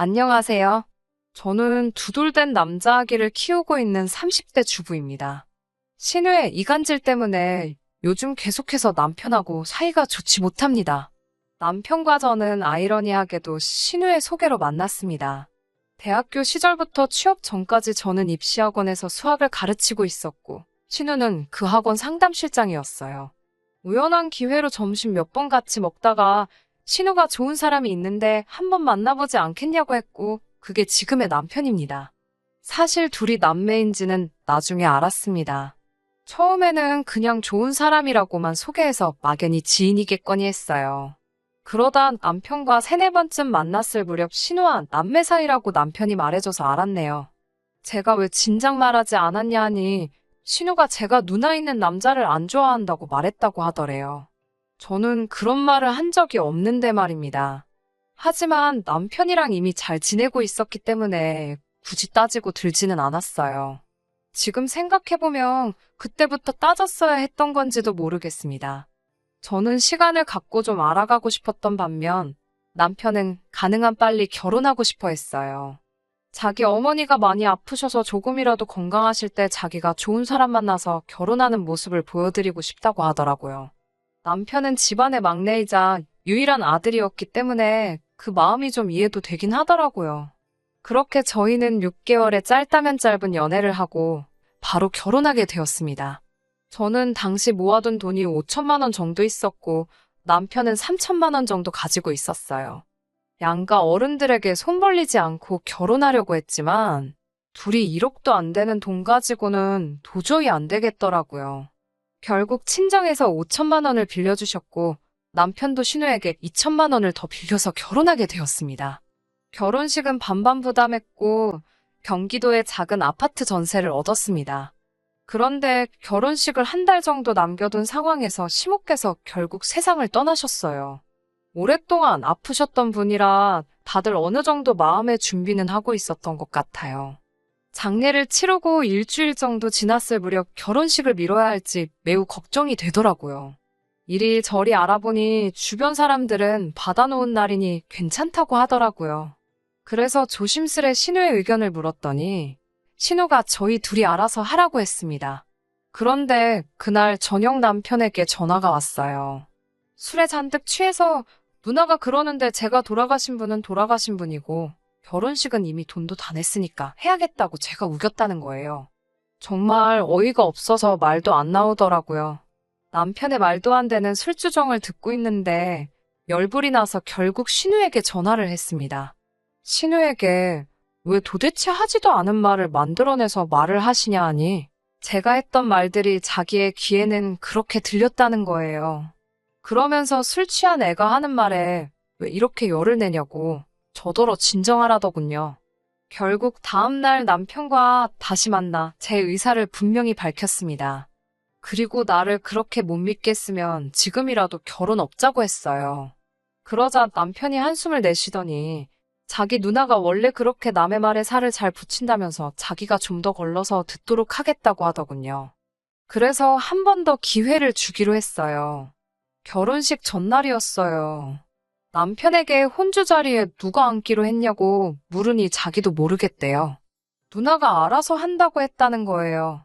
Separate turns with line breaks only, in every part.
안녕하세요. 저는 두돌된 남자 아기를 키우고 있는 30대 주부입니다. 신우의 이간질 때문에 요즘 계속해서 남편하고 사이가 좋지 못합니다. 남편과 저는 아이러니하게도 신우의 소개로 만났습니다. 대학교 시절부터 취업 전까지 저는 입시학원에서 수학을 가르치고 있었고, 신우는 그 학원 상담실장이었어요. 우연한 기회로 점심 몇 번 같이 먹다가 신우가 좋은 사람이 있는데 한번 만나보지 않겠냐고 했고, 그게 지금의 남편입니다. 사실 둘이 남매인지는 나중에 알았습니다. 처음에는 그냥 좋은 사람이라고만 소개해서 막연히 지인이겠거니 했어요. 그러다 남편과 세네 번쯤 만났을 무렵 신우와 남매 사이라고 남편이 말해줘서 알았네요. 제가 왜 진작 말하지 않았냐 하니 신우가 제가 누나 있는 남자를 안 좋아한다고 말했다고 하더래요. 저는 그런 말을 한 적이 없는데 말입니다. 하지만 남편이랑 이미 잘 지내고 있었기 때문에 굳이 따지고 들지는 않았어요. 지금 생각해보면 그때부터 따졌어야 했던 건지도 모르겠습니다. 저는 시간을 갖고 좀 알아가고 싶었던 반면 남편은 가능한 빨리 결혼하고 싶어 했어요. 자기 어머니가 많이 아프셔서 조금이라도 건강하실 때 자기가 좋은 사람 만나서 결혼하는 모습을 보여드리고 싶다고 하더라고요. 남편은 집안의 막내이자 유일한 아들이었기 때문에 그 마음이 좀 이해도 되긴 하더라고요. 그렇게 저희는 6개월의 짧다면 짧은 연애를 하고 바로 결혼하게 되었습니다. 저는 당시 모아둔 돈이 5천만 원 정도 있었고 남편은 3천만 원 정도 가지고 있었어요. 양가 어른들에게 손 벌리지 않고 결혼하려고 했지만 둘이 1억도 안 되는 돈 가지고는 도저히 안 되겠더라고요. 결국 친정에서 5천만 원을 빌려주셨고 남편도 신우에게 2천만 원을 더 빌려서 결혼하게 되었습니다. 결혼식은 반반 부담했고 경기도에 작은 아파트 전세를 얻었습니다. 그런데 결혼식을 한 달 정도 남겨둔 상황에서 시모께서 결국 세상을 떠나셨어요. 오랫동안 아프셨던 분이라 다들 어느 정도 마음의 준비는 하고 있었던 것 같아요. 장례를 치르고 일주일 정도 지났을 무렵 결혼식을 미뤄야 할지 매우 걱정이 되더라고요. 이리저리 알아보니 주변 사람들은 받아놓은 날이니 괜찮다고 하더라고요. 그래서 조심스레 신우의 의견을 물었더니 신우가 저희 둘이 알아서 하라고 했습니다. 그런데 그날 저녁 남편에게 전화가 왔어요. 술에 잔뜩 취해서 누나가 그러는데 제가 돌아가신 분은 돌아가신 분이고 결혼식은 이미 돈도 다 냈으니까 해야겠다고 제가 우겼다는 거예요. 정말 어이가 없어서 말도 안 나오더라고요. 남편의 말도 안 되는 술주정을 듣고 있는데 열불이 나서 결국 신우에게 전화를 했습니다. 신우에게 왜 도대체 하지도 않은 말을 만들어내서 말을 하시냐 하니 제가 했던 말들이 자기의 귀에는 그렇게 들렸다는 거예요. 그러면서 술 취한 애가 하는 말에 왜 이렇게 열을 내냐고 저더러 진정하라더군요. 결국 다음날 남편과 다시 만나 제 의사를 분명히 밝혔습니다. 그리고 나를 그렇게 못 믿겠으면 지금이라도 결혼 없자고 했어요. 그러자 남편이 한숨을 내쉬더니 자기 누나가 원래 그렇게 남의 말에 살을 잘 붙인다면서 자기가 좀 더 걸러서 듣도록 하겠다고 하더군요. 그래서 한 번 더 기회를 주기로 했어요. 결혼식 전날이었어요. 남편에게 혼주 자리에 누가 앉기로 했냐고 물으니 자기도 모르겠대요. 누나가 알아서 한다고 했다는 거예요.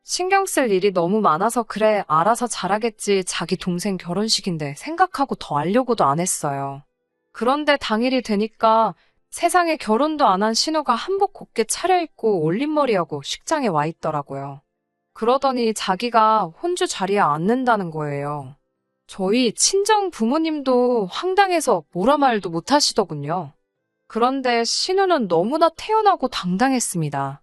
신경 쓸 일이 너무 많아서 그래 알아서 잘하겠지 자기 동생 결혼식인데 생각하고 더 알려고도 안 했어요. 그런데 당일이 되니까 세상에 결혼도 안 한 신우가 한복 곱게 차려입고 올림머리하고 식장에 와 있더라고요. 그러더니 자기가 혼주 자리에 앉는다는 거예요. 저희 친정 부모님도 황당해서 뭐라 말도 못 하시더군요. 그런데 신우는 너무나 태연하고 당당했습니다.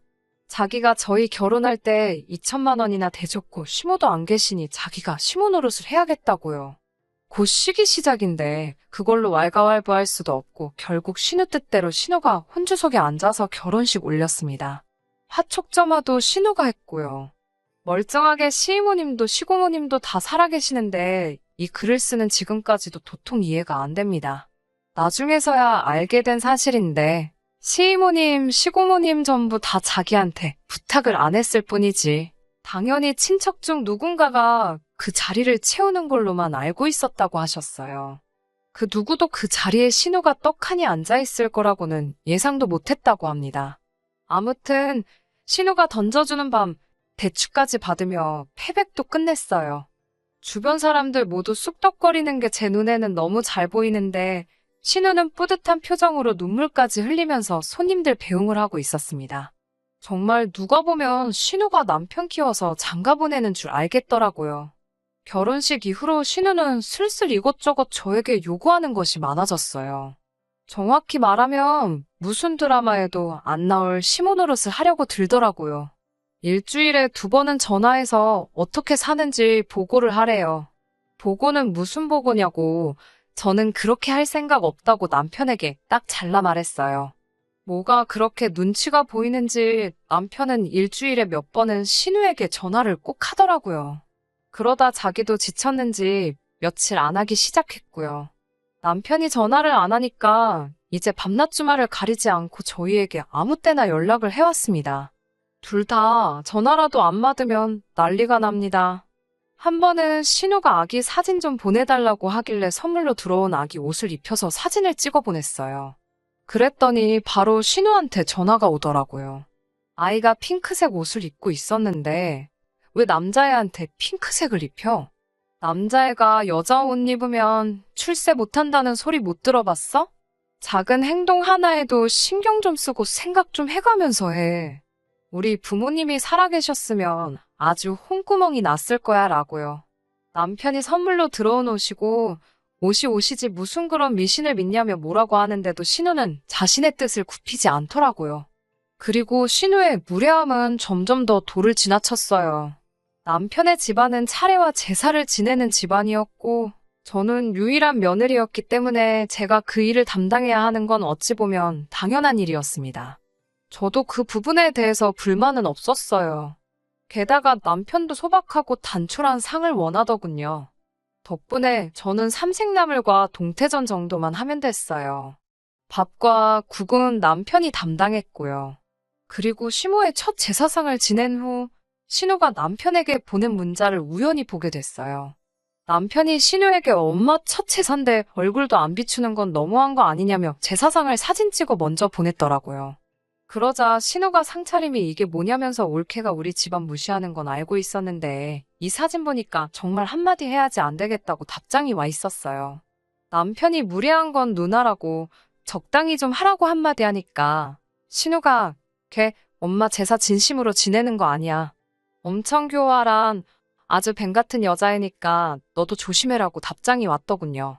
자기가 저희 결혼할 때 2천만 원이나 대줬고 시모도 안 계시니 자기가 시모 노릇을 해야겠다고요. 곧 시기 시작인데 그걸로 왈가왈부할 수도 없고 결국 신우 뜻대로 신우가 혼주석에 앉아서 결혼식 올렸습니다. 화촉점화도 신우가 했고요. 멀쩡하게 시이모님도 시고모님도 다 살아계시는데 이 글을 쓰는 지금까지도 도통 이해가 안 됩니다. 나중에서야 알게 된 사실인데 시이모님, 시고모님 전부 다 자기한테 부탁을 안 했을 뿐이지 당연히 친척 중 누군가가 그 자리를 채우는 걸로만 알고 있었다고 하셨어요. 그 누구도 그 자리에 신우가 떡하니 앉아있을 거라고는 예상도 못했다고 합니다. 아무튼 신우가 던져주는 밤 대추까지 받으며 패백도 끝냈어요. 주변 사람들 모두 쑥덕거리는 게 제 눈에는 너무 잘 보이는데 신우는 뿌듯한 표정으로 눈물까지 흘리면서 손님들 배웅을 하고 있었습니다. 정말 누가 보면 신우가 남편 키워서 장가 보내는 줄 알겠더라고요. 결혼식 이후로 신우는 슬슬 이것저것 저에게 요구하는 것이 많아졌어요. 정확히 말하면 무슨 드라마에도 안 나올 시모 노릇을 하려고 들더라고요. 일주일에 2번은 전화해서 어떻게 사는지 보고를 하래요. 보고는 무슨 보고냐고 저는 그렇게 할 생각 없다고 남편에게 딱 잘라 말했어요. 뭐가 그렇게 눈치가 보이는지 남편은 일주일에 몇 번은 신우에게 전화를 꼭 하더라고요. 그러다 자기도 지쳤는지 며칠 안 하기 시작했고요. 남편이 전화를 안 하니까 이제 밤낮 주말을 가리지 않고 저희에게 아무 때나 연락을 해왔습니다. 둘 다 전화라도 안 받으면 난리가 납니다. 한 번은 신우가 아기 사진 좀 보내달라고 하길래 선물로 들어온 아기 옷을 입혀서 사진을 찍어 보냈어요. 그랬더니 바로 신우한테 전화가 오더라고요. 아이가 핑크색 옷을 입고 있었는데 왜 남자애한테 핑크색을 입혀? 남자애가 여자 옷 입으면 출세 못한다는 소리 못 들어봤어? 작은 행동 하나에도 신경 좀 쓰고 생각 좀 해가면서 해. 우리 부모님이 살아계셨으면 아주 홍구멍이 났을 거야 라고요. 남편이 선물로 들어온 옷이고 옷이 옷이지 무슨 그런 미신을 믿냐며 뭐라고 하는데도 신우는 자신의 뜻을 굽히지 않더라고요. 그리고 신우의 무례함은 점점 더 도를 지나쳤어요. 남편의 집안은 차례와 제사를 지내는 집안이었고 저는 유일한 며느리였기 때문에 제가 그 일을 담당해야 하는 건 어찌 보면 당연한 일이었습니다. 저도 그 부분에 대해서 불만은 없었어요. 게다가 남편도 소박하고 단촐한 상을 원하더군요. 덕분에 저는 삼색나물과 동태전 정도만 하면 됐어요. 밥과 국은 남편이 담당했고요. 그리고 시모의 첫 제사상을 지낸 후 신우가 남편에게 보낸 문자를 우연히 보게 됐어요. 남편이 신우에게 엄마 첫 제사인데 얼굴도 안 비추는 건 너무한 거 아니냐며 제사상을 사진 찍어 먼저 보냈더라고요. 그러자 신우가 상차림이 이게 뭐냐면서 올케가 우리 집안 무시하는 건 알고 있었는데 이 사진 보니까 정말 한마디 해야지 안 되겠다고 답장이 와 있었어요. 남편이 무례한 건 누나라고 적당히 좀 하라고 한마디 하니까 신우가 걔 엄마 제사 진심으로 지내는 거 아니야. 엄청 교활한 아주 뱀 같은 여자애니까 너도 조심해라고 답장이 왔더군요.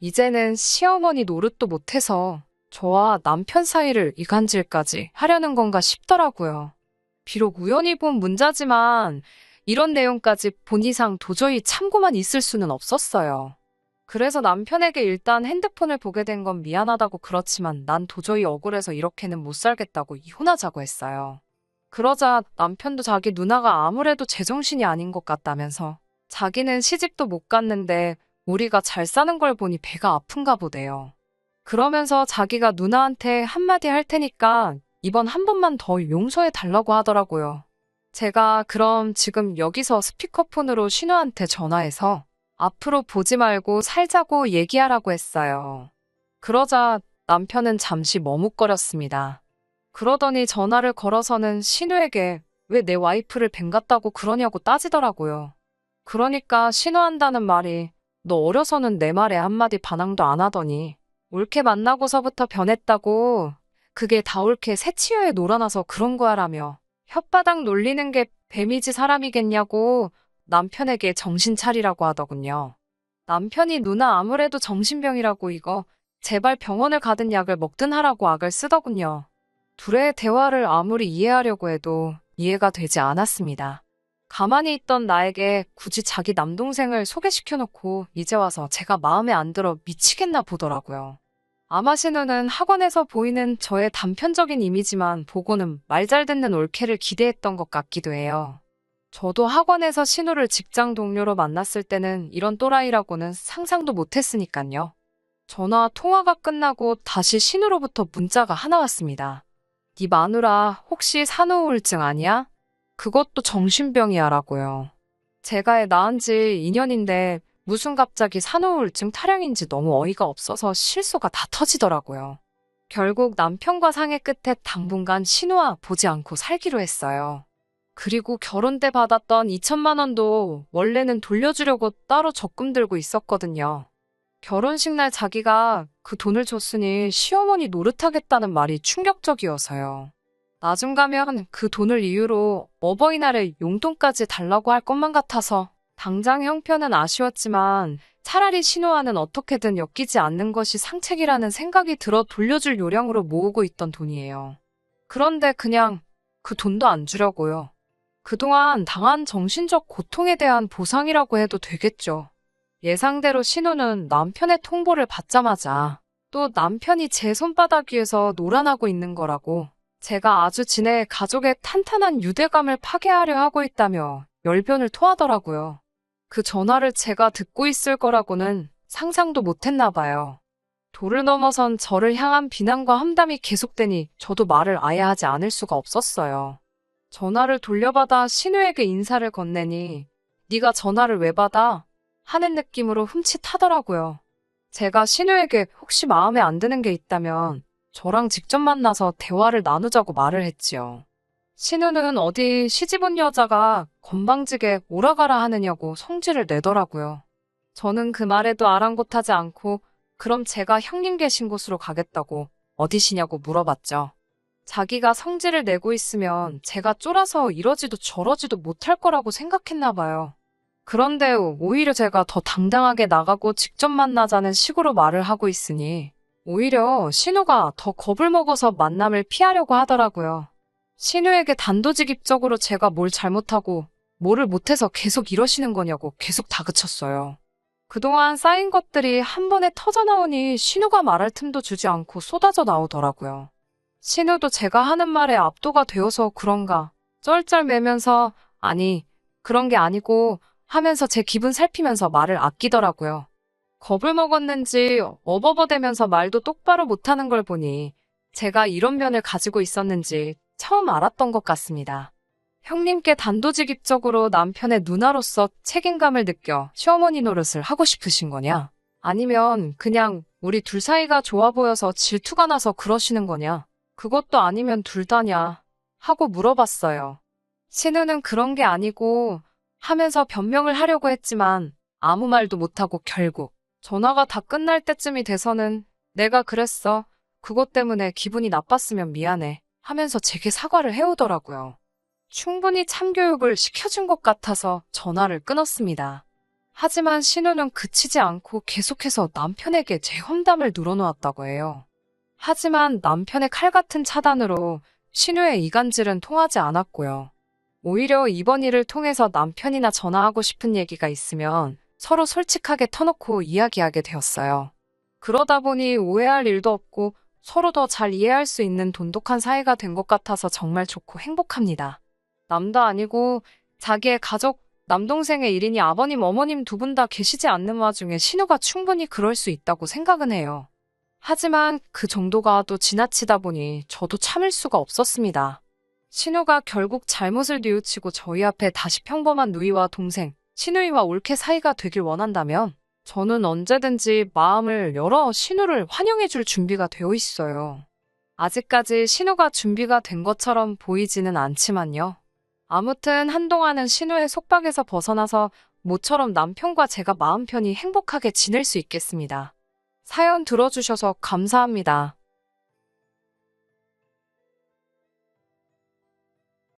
이제는 시어머니 노릇도 못해서 저와 남편 사이를 이간질까지 하려는 건가 싶더라고요. 비록 우연히 본 문자지만 이런 내용까지 본 이상 도저히 참고만 있을 수는 없었어요. 그래서 남편에게 일단 핸드폰을 보게 된 건 미안하다고 그렇지만 난 도저히 억울해서 이렇게는 못 살겠다고 이혼하자고 했어요. 그러자 남편도 자기 누나가 아무래도 제정신이 아닌 것 같다면서 자기는 시집도 못 갔는데 우리가 잘 사는 걸 보니 배가 아픈가 보대요. 그러면서 자기가 누나한테 한마디 할 테니까 이번 한 번만 더 용서해 달라고 하더라고요. 제가 그럼 지금 여기서 스피커폰으로 신우한테 전화해서 앞으로 보지 말고 살자고 얘기하라고 했어요. 그러자 남편은 잠시 머뭇거렸습니다. 그러더니 전화를 걸어서는 신우에게 왜 내 와이프를 뱀 같다고 그러냐고 따지더라고요. 그러니까 신우한다는 말이 너 어려서는 내 말에 한마디 반항도 안 하더니 올케 만나고서부터 변했다고 그게 다 올케 새치여에 놀아나서 그런 거야라며 혓바닥 놀리는 게 뱀이지 사람이겠냐고 남편에게 정신 차리라고 하더군요. 남편이 누나 아무래도 정신병이라고 이거 제발 병원을 가든 약을 먹든 하라고 악을 쓰더군요. 둘의 대화를 아무리 이해하려고 해도 이해가 되지 않았습니다. 가만히 있던 나에게 굳이 자기 남동생을 소개시켜놓고 이제 와서 제가 마음에 안 들어 미치겠나 보더라고요. 아마 신우는 학원에서 보이는 저의 단편적인 이미지만 보고는 말 잘 듣는 올케를 기대했던 것 같기도 해요. 저도 학원에서 신우를 직장 동료로 만났을 때는 이런 또라이라고는 상상도 못했으니까요. 전화 통화가 끝나고 다시 신우로부터 문자가 하나 왔습니다. 네 마누라 혹시 산후 우울증 아니야? 그것도 정신병이야 라고요. 제가 애 낳은 지 2년인데 무슨 갑자기 산후우울증 타령인지 너무 어이가 없어서 실수가 다 터지더라고요. 결국 남편과 상의 끝에 당분간 신우아 보지 않고 살기로 했어요. 그리고 결혼 때 받았던 2천만 원도 원래는 돌려주려고 따로 적금 들고 있었거든요. 결혼식 날 자기가 그 돈을 줬으니 시어머니 노릇하겠다는 말이 충격적이어서요. 나중 가면 그 돈을 이유로 어버이날에 용돈까지 달라고 할 것만 같아서 당장 형편은 아쉬웠지만 차라리 신우아는 어떻게든 엮이지 않는 것이 상책이라는 생각이 들어 돌려줄 요량으로 모으고 있던 돈이에요. 그런데 그냥 그 돈도 안 주려고요. 그동안 당한 정신적 고통에 대한 보상이라고 해도 되겠죠. 예상대로 신우는 남편의 통보를 받자마자 또 남편이 제 손바닥 위에서 노란하고 있는 거라고 제가 아주 지네 가족의 탄탄한 유대감을 파괴하려 하고 있다며 열변을 토하더라고요. 그 전화를 제가 듣고 있을 거라고는 상상도 못했나 봐요. 도를 넘어선 저를 향한 비난과 험담이 계속되니 저도 말을 아예 하지 않을 수가 없었어요. 전화를 돌려받아 신우에게 인사를 건네니 네가 전화를 왜 받아? 하는 느낌으로 흠칫하더라고요. 제가 신우에게 혹시 마음에 안 드는 게 있다면 저랑 직접 만나서 대화를 나누자고 말을 했지요. 신우는 어디 시집 온 여자가 건방지게 오라가라 하느냐고 성질을 내더라고요. 저는 그 말에도 아랑곳하지 않고 그럼 제가 형님 계신 곳으로 가겠다고 어디시냐고 물어봤죠. 자기가 성질을 내고 있으면 제가 쫄아서 이러지도 저러지도 못할 거라고 생각했나 봐요. 그런데 오히려 제가 더 당당하게 나가고 직접 만나자는 식으로 말을 하고 있으니 오히려 신우가 더 겁을 먹어서 만남을 피하려고 하더라고요. 신우에게 단도직입적으로 제가 뭘 잘못하고 뭐를 못해서 계속 이러시는 거냐고 계속 다그쳤어요. 그동안 쌓인 것들이 한 번에 터져나오니 신우가 말할 틈도 주지 않고 쏟아져 나오더라고요. 신우도 제가 하는 말에 압도가 되어서 그런가 쩔쩔매면서 아니 그런 게 아니고 하면서 제 기분 살피면서 말을 아끼더라고요. 겁을 먹었는지 어버버대면서 말도 똑바로 못하는 걸 보니 제가 이런 면을 가지고 있었는지 처음 알았던 것 같습니다. 형님께 단도직입적으로 남편의 누나로서 책임감을 느껴 시어머니 노릇을 하고 싶으신 거냐? 아니면 그냥 우리 둘 사이가 좋아 보여서 질투가 나서 그러시는 거냐? 그것도 아니면 둘 다냐? 하고 물어봤어요. 신우는 그런 게 아니고 하면서 변명을 하려고 했지만 아무 말도 못하고 결국 전화가 다 끝날 때쯤이 돼서는 내가 그랬어. 그것 때문에 기분이 나빴으면 미안해. 하면서 제게 사과를 해오더라고요. 충분히 참교육을 시켜준 것 같아서 전화를 끊었습니다. 하지만 신우는 그치지 않고 계속해서 남편에게 제 험담을 늘어놓았다고 해요. 하지만 남편의 칼 같은 차단으로 신우의 이간질은 통하지 않았고요. 오히려 이번 일을 통해서 남편이나 전화하고 싶은 얘기가 있으면 서로 솔직하게 터놓고 이야기하게 되었어요. 그러다 보니 오해할 일도 없고 서로 더 잘 이해할 수 있는 돈독한 사이가 된 것 같아서 정말 좋고 행복합니다. 남도 아니고 자기의 가족, 남동생의 일이니 아버님, 어머님 두 분 다 계시지 않는 와중에 신우가 충분히 그럴 수 있다고 생각은 해요. 하지만 그 정도가 또 지나치다 보니 저도 참을 수가 없었습니다. 신우가 결국 잘못을 뉘우치고 저희 앞에 다시 평범한 누이와 동생, 신우이와 올케 사이가 되길 원한다면 저는 언제든지 마음을 열어 신우를 환영해줄 준비가 되어 있어요. 아직까지 신우가 준비가 된 것처럼 보이지는 않지만요. 아무튼 한동안은 신우의 속박에서 벗어나서 모처럼 남편과 제가 마음 편히 행복하게 지낼 수 있겠습니다. 사연 들어주셔서 감사합니다.